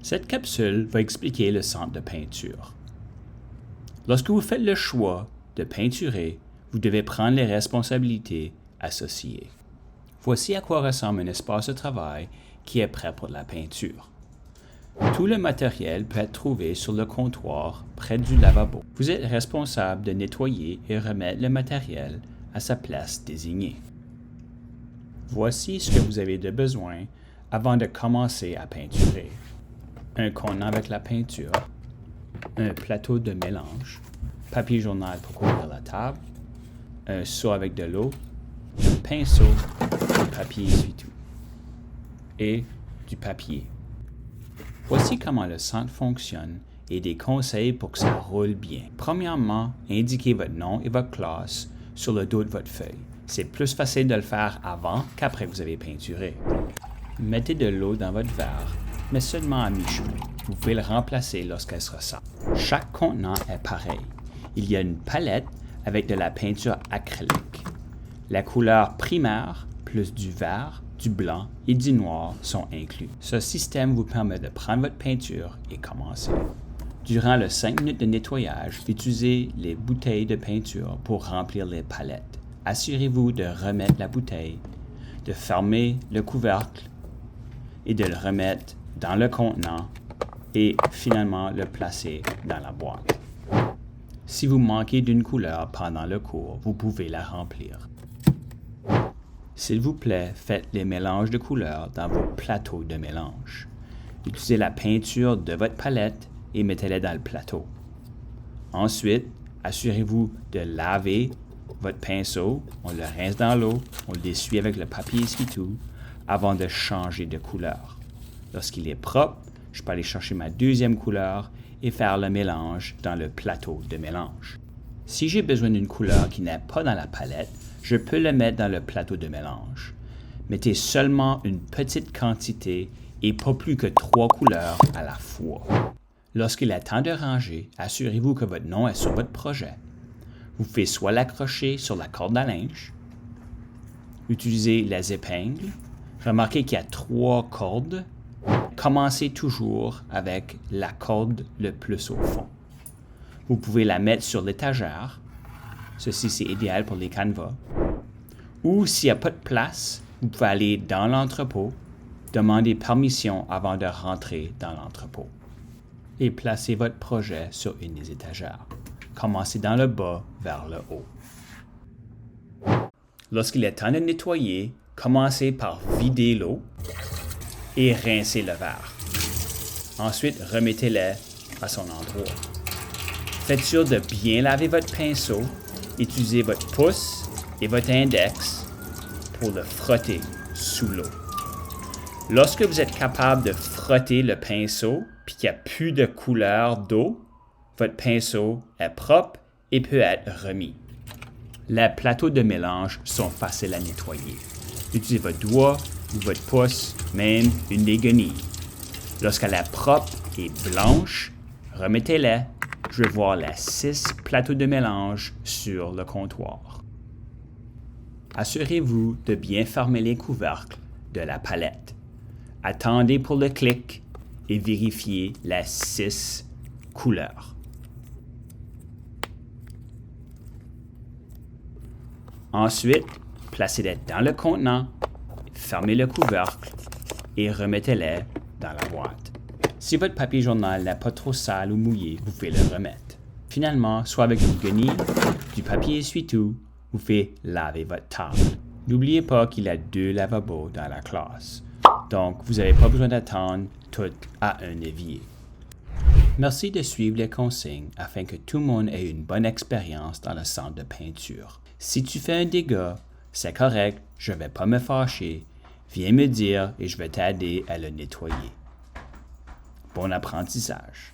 Cette capsule va expliquer le centre de peinture. Lorsque vous faites le choix de peinturer, vous devez prendre les responsabilités associées. Voici à quoi ressemble un espace de travail qui est prêt pour la peinture. Tout le matériel peut être trouvé sur le comptoir près du lavabo. Vous êtes responsable de nettoyer et remettre le matériel à sa place désignée. Voici ce que vous avez de besoin avant de commencer à peinturer. Un contenant avec la peinture, un plateau de mélange, papier journal pour couvrir la table, un seau avec de l'eau, un pinceau, du papier essuie-tout et du papier. Voici comment le centre fonctionne et des conseils pour que ça roule bien. Premièrement, indiquez votre nom et votre classe sur le dos de votre feuille. C'est plus facile de le faire avant qu'après que vous avez peinturé. Mettez de l'eau dans votre verre, mais seulement à mi-chemin. Vous pouvez le remplacer lorsqu'elle sera sale. Chaque contenant est pareil. Il y a une palette avec de la peinture acrylique. La couleur primaire plus du vert, du blanc et du noir sont inclus. Ce système vous permet de prendre votre peinture et commencer. Durant les 5 minutes de nettoyage, utilisez les bouteilles de peinture pour remplir les palettes. Assurez-vous de remettre la bouteille, de fermer le couvercle et de le remettre dans le contenant et finalement le placer dans la boîte. Si vous manquez d'une couleur pendant le cours, vous pouvez la remplir. S'il vous plaît, faites les mélanges de couleurs dans vos plateaux de mélange. Utilisez la peinture de votre palette et mettez-la dans le plateau. Ensuite, assurez-vous de laver votre pinceau, on le rince dans l'eau, on l'essuie avec le papier essuie-tout avant de changer de couleur. Lorsqu'il est propre, je peux aller chercher ma deuxième couleur et faire le mélange dans le plateau de mélange. Si j'ai besoin d'une couleur qui n'est pas dans la palette, je peux le mettre dans le plateau de mélange. Mettez seulement une petite quantité et pas plus que 3 couleurs à la fois. Lorsqu'il est temps de ranger, assurez-vous que votre nom est sur votre projet. Vous pouvez soit l'accrocher sur la corde à linge, utiliser les épingles. Remarquez qu'il y a 3 cordes. Commencez toujours avec la corde le plus au fond. Vous pouvez la mettre sur l'étagère. Ceci, c'est idéal pour les canevas. Ou s'il n'y a pas de place, vous pouvez aller dans l'entrepôt, demander permission avant de rentrer dans l'entrepôt et placer votre projet sur une des étagères. Commencez dans le bas vers le haut. Lorsqu'il est temps de nettoyer, commencez par vider l'eau et rincez le verre. Ensuite, remettez-le à son endroit. Faites sûr de bien laver votre pinceau. Utilisez votre pouce et votre index pour le frotter sous l'eau. Lorsque vous êtes capable de frotter le pinceau puis qu'il n'y a plus de couleur d'eau, votre pinceau est propre et peut être remis. Les plateaux de mélange sont faciles à nettoyer. Utilisez votre doigt ou votre pouce, même une des guenilles. Lorsqu'elle est propre et blanche, remettez-la. Je vais voir les 6 plateaux de mélange sur le comptoir. Assurez-vous de bien fermer les couvercles de la palette. Attendez pour le clic et vérifiez les 6 couleurs. Ensuite, placez-les dans le contenant, fermez le couvercle et remettez-les dans la boîte. Si votre papier journal n'est pas trop sale ou mouillé, vous pouvez le remettre. Finalement, soit avec une guenille, du papier essuie-tout, vous pouvez laver votre table. N'oubliez pas qu'il y a 2 lavabos dans la classe, donc vous n'avez pas besoin d'attendre tout à un évier. Merci de suivre les consignes afin que tout le monde ait une bonne expérience dans le centre de peinture. Si tu fais un dégât, c'est correct, je ne vais pas me fâcher. Viens me dire et je vais t'aider à le nettoyer. Bon apprentissage.